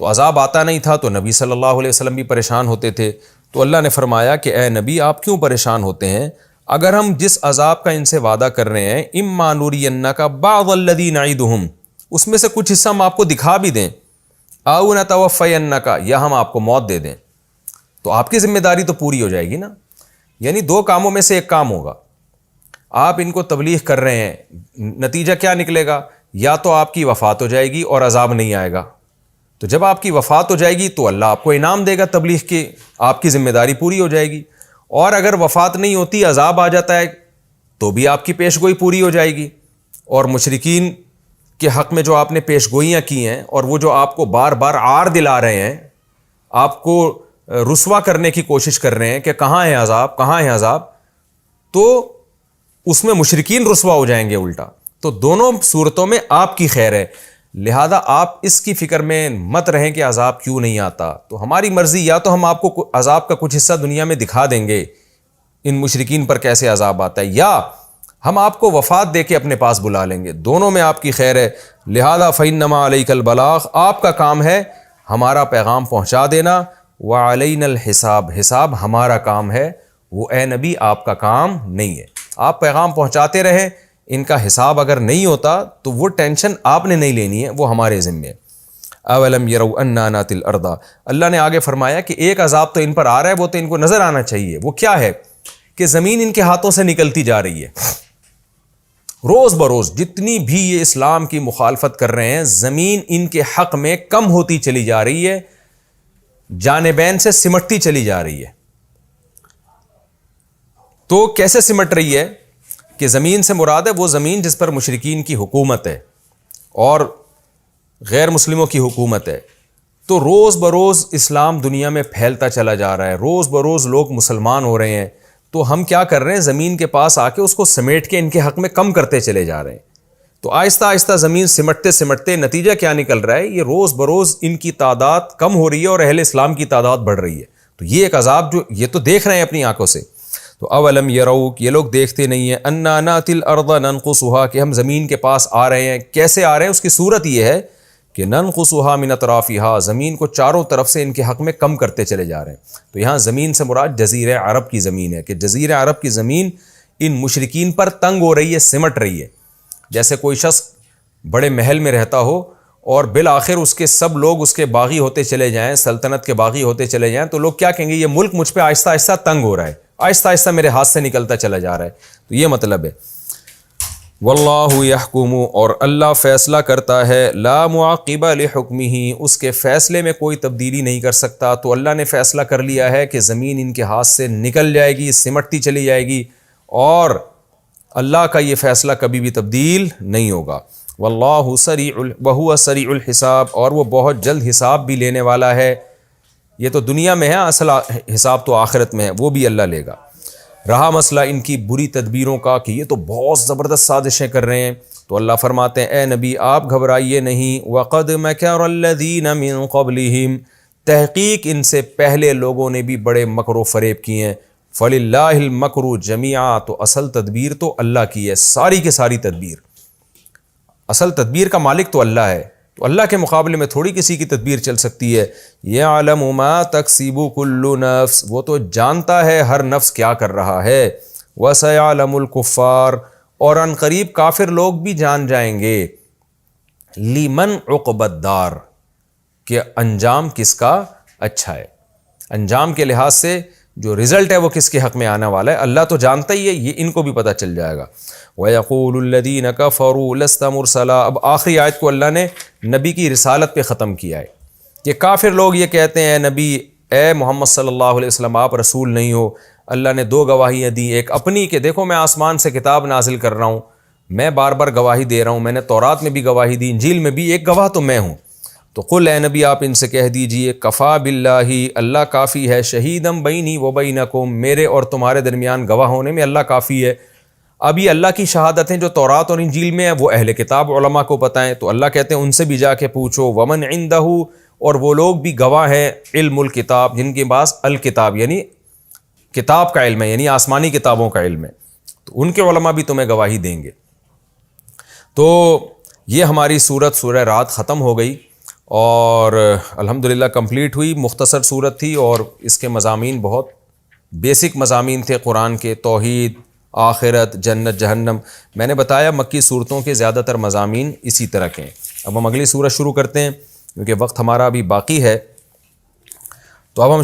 تو عذاب آتا نہیں تھا تو نبی صلی اللہ علیہ وسلم بھی پریشان ہوتے تھے. تو اللہ نے فرمایا کہ اے نبی آپ کیوں پریشان ہوتے ہیں؟ اگر ہم جس عذاب کا ان سے وعدہ کر رہے ہیں اِمَّا نُرِيَنَّكَ بَعْضَ الَّذِي نَعِدُهُمْ، اس میں سے کچھ حصہ ہم آپ کو دکھا بھی دیں، أَوْ نَتَوَفَّيَنَّكَ، یا ہم آپ کو موت دے دیں، تو آپ کی ذمہ داری تو پوری ہو جائے گی نا. یعنی دو کاموں میں سے ایک کام ہوگا. آپ ان کو تبلیغ کر رہے ہیں، نتیجہ کیا نکلے گا؟ یا تو آپ کی وفات ہو جائے گی اور عذاب نہیں آئے گا. تو جب آپ کی وفات ہو جائے گی تو اللہ آپ کو انعام دے گا تبلیغ کی، آپ کی ذمہ داری پوری ہو جائے گی. اور اگر وفات نہیں ہوتی، عذاب آ جاتا ہے، تو بھی آپ کی پیش گوئی پوری ہو جائے گی. اور مشرکین کے حق میں جو آپ نے پیش گوئیاں کی ہیں اور وہ جو آپ کو بار بار عار دلا رہے ہیں، آپ کو رسوا کرنے کی کوشش کر رہے ہیں کہ کہاں ہے عذاب، کہاں ہے عذاب، تو اس میں مشرکین رسوا ہو جائیں گے الٹا. تو دونوں صورتوں میں آپ کی خیر ہے، لہذا آپ اس کی فکر میں مت رہیں کہ عذاب کیوں نہیں آتا. تو ہماری مرضی، یا تو ہم آپ کو عذاب کا کچھ حصہ دنیا میں دکھا دیں گے ان مشرکین پر کیسے عذاب آتا ہے، یا ہم آپ کو وفات دے کے اپنے پاس بلا لیں گے. دونوں میں آپ کی خیر ہے. لہذا فإنما علیک البلاغ، آپ کا کام ہے ہمارا پیغام پہنچا دینا، وعلینا الحساب، حساب ہمارا کام ہے، وہ اے نبی آپ کا کام نہیں ہے. آپ پیغام پہنچاتے رہیں، ان کا حساب اگر نہیں ہوتا تو وہ ٹینشن آپ نے نہیں لینی ہے، وہ ہمارے ذمے ہے. اولم یروا انا ناتی الارض، اللہ نے آگے فرمایا کہ ایک عذاب تو ان پر آ رہا ہے، وہ تو ان کو نظر آنا چاہیے. وہ کیا ہے؟ کہ زمین ان کے ہاتھوں سے نکلتی جا رہی ہے. روز بروز جتنی بھی یہ اسلام کی مخالفت کر رہے ہیں، زمین ان کے حق میں کم ہوتی چلی جا رہی ہے، جانبین سے سمٹتی چلی جا رہی ہے. تو کیسے سمٹ رہی ہے؟ کہ زمین سے مراد ہے وہ زمین جس پر مشرکین کی حکومت ہے اور غیر مسلموں کی حکومت ہے. تو روز بروز اسلام دنیا میں پھیلتا چلا جا رہا ہے، روز بروز لوگ مسلمان ہو رہے ہیں. تو ہم کیا کر رہے ہیں؟ زمین کے پاس آ کے اس کو سمیٹ کے ان کے حق میں کم کرتے چلے جا رہے ہیں. تو آہستہ آہستہ زمین سمٹتے سمٹتے نتیجہ کیا نکل رہا ہے؟ یہ روز بروز ان کی تعداد کم ہو رہی ہے اور اہل اسلام کی تعداد بڑھ رہی ہے. تو یہ ایک عذاب جو یہ تو دیکھ رہے ہیں اپنی آنکھوں سے. تو اولم یروا، یہ لوگ دیکھتے نہیں ہیں، انا ناتی الارض ننقصها، کہ ہم زمین کے پاس آ رہے ہیں. کیسے آ رہے ہیں؟ اس کی صورت یہ ہے کہ ننقصها من اطرافها، زمین کو چاروں طرف سے ان کے حق میں کم کرتے چلے جا رہے ہیں. تو یہاں زمین سے مراد جزیرہ عرب کی زمین ہے، کہ جزیرہ عرب کی زمین ان مشرکین پر تنگ ہو رہی ہے، سمٹ رہی ہے. جیسے کوئی شخص بڑے محل میں رہتا ہو اور بالآخر اس کے سب لوگ اس کے باغی ہوتے چلے جائیں، سلطنت کے باغی ہوتے چلے جائیں، تو لوگ کیا کہیں گے؟ یہ ملک مجھ پہ آہستہ آہستہ تنگ ہو رہا ہے، آہستہ آہستہ میرے ہاتھ سے نکلتا چلا جا رہا ہے. تو یہ مطلب ہے. واللہ یحکم، اور اللہ فیصلہ کرتا ہے، لا معقب لحکمہ، اس کے فیصلے میں کوئی تبدیلی نہیں کر سکتا. تو اللہ نے فیصلہ کر لیا ہے کہ زمین ان کے ہاتھ سے نکل جائے گی، سمٹتی چلی جائے گی، اور اللہ کا یہ فیصلہ کبھی بھی تبدیل نہیں ہوگا. واللہ سریع وہو سریع الحساب، اور وہ بہت جلد حساب بھی لینے والا ہے. یہ تو دنیا میں ہے، اصل حساب تو آخرت میں ہے، وہ بھی اللہ لے گا. رہا مسئلہ ان کی بری تدبیروں کا کہ یہ تو بہت زبردست سازشیں کر رہے ہیں، تو اللہ فرماتے ہیں اے نبی آپ گھبرائیے نہیں. وقد مکر الذین من قبلہم، تحقیق ان سے پہلے لوگوں نے بھی بڑے مکر و فریب کیے ہیں. فللہ المکر جمیعا، تو اصل تدبیر تو اللہ کی ہے، ساری کی ساری تدبیر. اصل تدبیر کا مالک تو اللہ ہے، تو اللہ کے مقابلے میں تھوڑی کسی کی تدبیر چل سکتی ہے. یعلم ما تکسب کل نفس، وہ تو جانتا ہے ہر نفس کیا کر رہا ہے. وسیعلم الکفار، اور ان قریب کافر لوگ بھی جان جائیں گے. لمن عقبی الدار، کہ انجام کس کا اچھا ہے، انجام کے لحاظ سے جو رزلٹ ہے وہ کس کے حق میں آنے والا ہے اللہ تو جانتا ہی ہے، یہ ان کو بھی پتہ چل جائے گا. وَيَقُولُ الَّذِينَ كَفَرُوا لَسْتَ مُرْسَلًا، اب آخری آیت کو اللہ نے نبی کی رسالت پہ ختم کیا ہے کہ کافر لوگ یہ کہتے ہیں اے نبی، اے محمد صلی اللہ علیہ وسلم آپ رسول نہیں ہو. اللہ نے دو گواہیاں دی، ایک اپنی کہ دیکھو میں آسمان سے کتاب نازل کر رہا ہوں، میں بار بار گواہی دے رہا ہوں، میں نے تورات میں بھی گواہی دی، انجیل میں بھی، ایک گواہ تو میں ہوں. تو قل اے نبی آپ ان سے کہہ دیجئے کفا باللہ، اللہ کافی ہے، شہیدم بینی و بینکم، میرے اور تمہارے درمیان گواہ ہونے میں اللہ کافی ہے. اب یہ اللہ کی شہادتیں جو تورات اور انجیل میں ہیں وہ اہل کتاب علماء کو پتہ ہیں، تو اللہ کہتے ہیں ان سے بھی جا کے پوچھو. ومن عندہ، اور وہ لوگ بھی گواہ ہیں علم الکتاب، جن کے پاس الکتاب یعنی کتاب کا علم ہے، یعنی آسمانی کتابوں کا علم ہے. تو ان کے علماء بھی تمہیں گواہی دیں گے۔ تو یہ ہماری سورت سورہ رات ختم ہو گئی اور الحمدللہ کمپلیٹ ہوئی۔ مختصر سورت تھی اور اس کے مضامین بہت بیسک مضامین تھے قرآن کے، توحید، آخرت، جنت، جہنم۔ میں نے بتایا مکی صورتوں کے زیادہ تر مضامین اسی طرح کے ہیں۔ اب ہم اگلی سورت شروع کرتے ہیں کیونکہ وقت ہمارا ابھی باقی ہے۔ تو اب ہم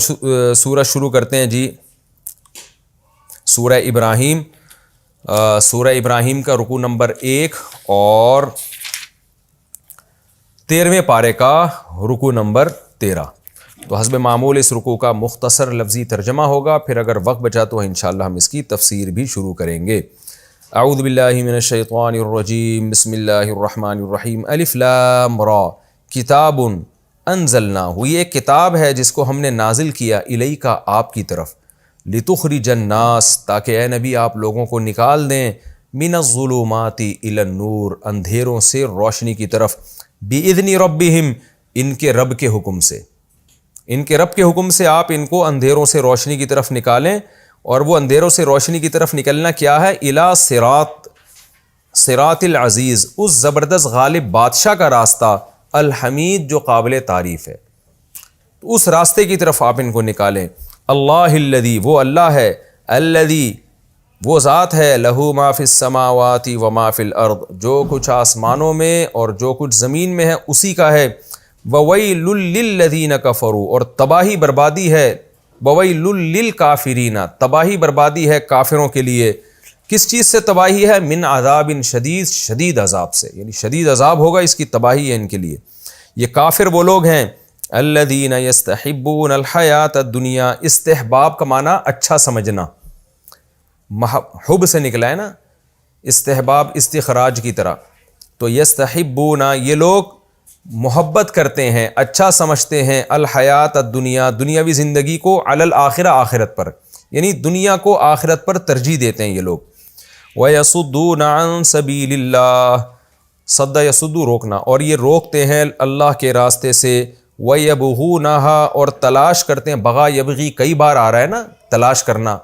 سورت شروع کرتے ہیں جی سورہ ابراہیم۔ سورہ ابراہیم کا رکوع نمبر 1 اور 13ویں پارے کا رکوع نمبر 13۔ تو حسب معمول اس رکوع کا مختصر لفظی ترجمہ ہوگا، پھر اگر وقت بچا تو انشاءاللہ ہم اس کی تفسیر بھی شروع کریں گے۔ اعوذ باللہ من الشیطان الرجیم، بسم اللہ الرحمن الرحیم۔ الف لام را کتاب انزلناہ، یہ ایک کتاب ہے جس کو ہم نے نازل کیا الیک آپ کی طرف، لتخرج الناس تاکہ اے نبی آپ لوگوں کو نکال دیں، من الظلمات الی النور اندھیروں سے روشنی کی طرف، باذن ربہم ان کے رب کے حکم سے، ان کے رب کے حکم سے آپ ان کو اندھیروں سے روشنی کی طرف نکالیں۔ اور وہ اندھیروں سے روشنی کی طرف نکلنا کیا ہے؟ الی صراط العزیز، اس زبردست غالب بادشاہ کا راستہ، الحمید جو قابل تعریف ہے، تو اس راستے کی طرف آپ ان کو نکالیں۔ اللہ الذی، وہ اللہ ہے، الذی وہ ذات ہے، لہو ما فی السماوات و ما فی الارض جو کچھ آسمانوں میں اور جو کچھ زمین میں ہے اسی کا ہے، وویل للذین کفروا اور تباہی بربادی ہے، وویل للکافرین تباہی بربادی ہے کافروں کے لیے۔ کس چیز سے تباہی ہے؟ من عذاب شدید، شدید عذاب سے، یعنی شدید عذاب ہوگا، اس کی تباہی ہے ان کے لیے۔ یہ کافر وہ لوگ ہیں الذین یستحبون الحیات الدنیا، استحباب کا معنی اچھا سمجھنا، حب سے نکلا ہے نا، استحباب استخراج کی طرح۔ تو یستحبون یہ لوگ محبت کرتے ہیں، اچھا سمجھتے ہیں، الحیات الدنیا دنیاوی زندگی کو، علی الآخرہ آخرت پر، یعنی دنیا کو آخرت پر ترجیح دیتے ہیں یہ لوگ۔ وَيَصُدُّونَ عَن سَبِيلِ اللَّهِ، صد یصد روکنا، اور یہ روکتے ہیں اللہ کے راستے سے، وَيَبْغُونَهَا اور تلاش کرتے ہیں، بغا یبغی کئی بار آ رہا ہے نا تلاش کرنا،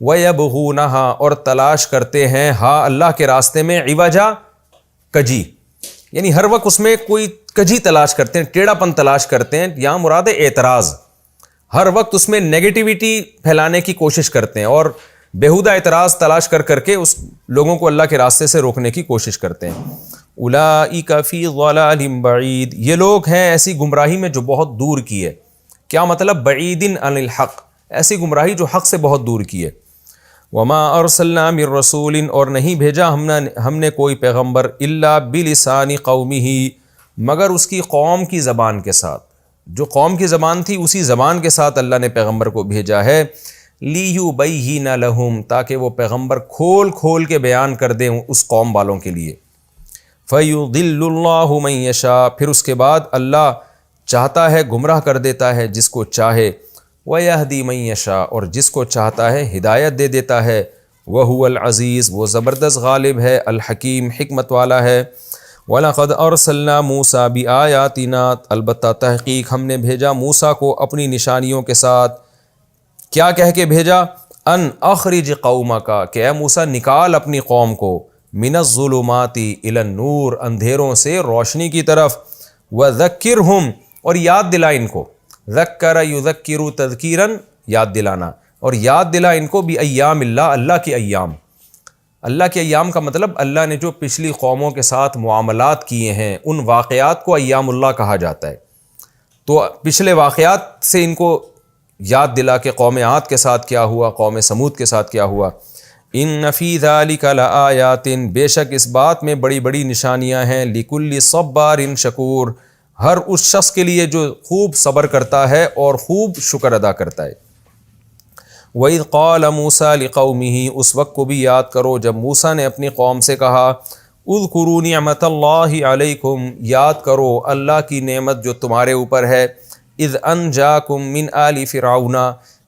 وَيَبْغُونَهَا اور تلاش کرتے ہیں ہاں اللہ کے راستے میں، عوجا کجی، یعنی ہر وقت اس میں کوئی کجی تلاش کرتے ہیں، ٹیڑھا پن تلاش کرتے ہیں، یہاں مراد ہے اعتراض، ہر وقت اس میں نیگیٹیوٹی پھیلانے کی کوشش کرتے ہیں اور بیہودہ اعتراض تلاش کر کے اس لوگوں کو اللہ کے راستے سے روکنے کی کوشش کرتے ہیں۔ اولئک فی ضلال بعید، یہ لوگ ہیں ایسی گمراہی میں جو بہت دور کی ہے۔ کیا مطلب؟ بعید عن الحق، ایسی گمراہی جو حق سے بہت دور کی ہے۔ وما ارسلنا من رسول اور نہیں بھیجا ہم نے کوئی پیغمبر الا بلسان قومہ مگر اس کی قوم کی زبان کے ساتھ، جو قوم کی زبان تھی اسی زبان کے ساتھ اللہ نے پیغمبر کو بھیجا ہے، لیبین لہم تاکہ وہ پیغمبر کھول کھول کے بیان کر دیں اس قوم والوں کے لیے۔ فیضل اللہ من یشاء پھر اس کے بعد اللہ چاہتا ہے گمراہ کر دیتا ہے جس کو چاہے، ویہدی من یشاء اور جس کو چاہتا ہے ہدایت دے دیتا ہے، وہو العزیز وہ زبردست غالب ہے، الحکیم حکمت والا ہے۔ وَلَقَدْ أَرْسَلْنَا مُوسَىٰ بِآيَاتِنَا البتہ تحقیق ہم نے بھیجا موسیٰ کو اپنی نشانیوں کے ساتھ۔ کیا کہہ کے بھیجا؟ ان اخرج قومک کہ اے موسیٰ نکال اپنی قوم کو، من الظلمات الی النور اندھیروں سے روشنی کی طرف، وذکرہم اور یاد دلا ان کو، ذکر یذکر تذکیرا یاد دلانا، اور یاد دلا ان کو بایام اللہ اللہ کے ایام۔ اللہ کے ایام کا مطلب اللہ نے جو پچھلی قوموں کے ساتھ معاملات کیے ہیں ان واقعات کو ایام اللہ کہا جاتا ہے۔ تو پچھلے واقعات سے ان کو یاد دلا کہ قوم عاد کے ساتھ کیا ہوا، قوم سمود کے ساتھ کیا ہوا۔ ان فی ذلک لآیات بے شک اس بات میں بڑی بڑی نشانیاں ہیں، لکل صبار شکور ہر اس شخص کے لیے جو خوب صبر کرتا ہے اور خوب شکر ادا کرتا ہے۔ وَإِذْ قَالَ مُوسَىٰ لِقَوْمِهِ اس وقت کو بھی یاد کرو جب موسیٰ نے اپنی قوم سے کہا، اذکروا نعمت اللہ علیکم یاد کرو اللہ کی نعمت جو تمہارے اوپر ہے، اذ انجاکم من آل فرعون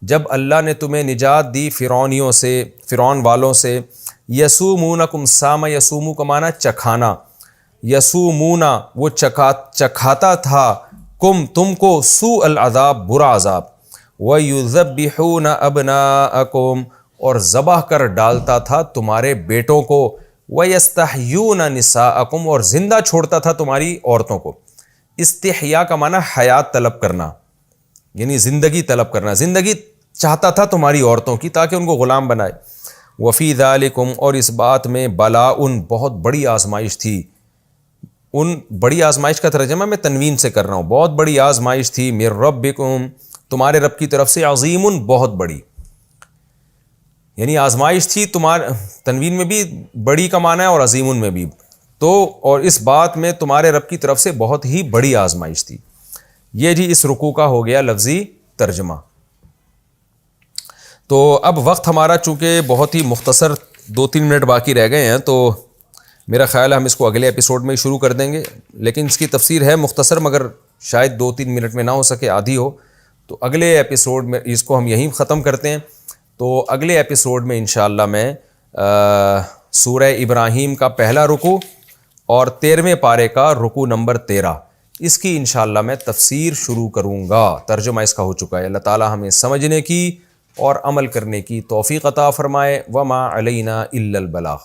جب اللہ نے تمہیں نجات دی فرعونیوں سے، فرعون والوں سے، یسومونکم سام یسومو کا معنی چکھانا، یسومونا وہ چکھاتا تھا، تم کو سوء العذاب برا عذاب، وَيُذَبِّحُونَ أَبْنَاءَكُمْ اور ذبح کر ڈالتا تھا تمہارے بیٹوں کو، وَيَسْتَحْيُونَ نِسَاءَكُمْ اور زندہ چھوڑتا تھا تمہاری عورتوں کو۔ استحیاء کا معنی حیات طلب کرنا، یعنی زندگی طلب کرنا، زندگی چاہتا تھا تمہاری عورتوں کی تاکہ ان کو غلام بنائے۔ وفی ذالکم اور اس بات میں بلاء بہت بڑی آزمائش تھی، ان بڑی آزمائش کا ترجمہ میں تنوین سے کر رہا ہوں، بہت بڑی آزمائش تھی، من ربکم تمہارے رب کی طرف سے، عظیم بہت بڑی، یعنی آزمائش تھی تمہارے، تنوین میں بھی بڑی کا معنی ہے اور عظیم میں بھی، تو اور اس بات میں تمہارے رب کی طرف سے بہت ہی بڑی آزمائش تھی۔ یہ جی اس رکوع کا ہو گیا لفظی ترجمہ۔ تو اب وقت ہمارا چونکہ بہت ہی مختصر 2-3 منٹ باقی رہ گئے ہیں، تو میرا خیال ہے ہم اس کو اگلے ایپیسوڈ میں ہی شروع کر دیں گے، لیکن اس کی تفسیر ہے مختصر، مگر شاید 2-3 منٹ میں نہ ہو سکے، آدھی ہو، تو اگلے ایپیسوڈ میں اس کو ہم یہیں ختم کرتے ہیں۔ تو اگلے ایپیسوڈ میں انشاءاللہ میں سورہ ابراہیم کا پہلا رکوع اور 13ویں پارے کا رکوع نمبر 13، اس کی انشاءاللہ میں تفسیر شروع کروں گا، ترجمہ اس کا ہو چکا ہے۔ اللہ تعالی ہمیں سمجھنے کی اور عمل کرنے کی توفیق عطا فرمائے۔ وما علینا الا البلاغ۔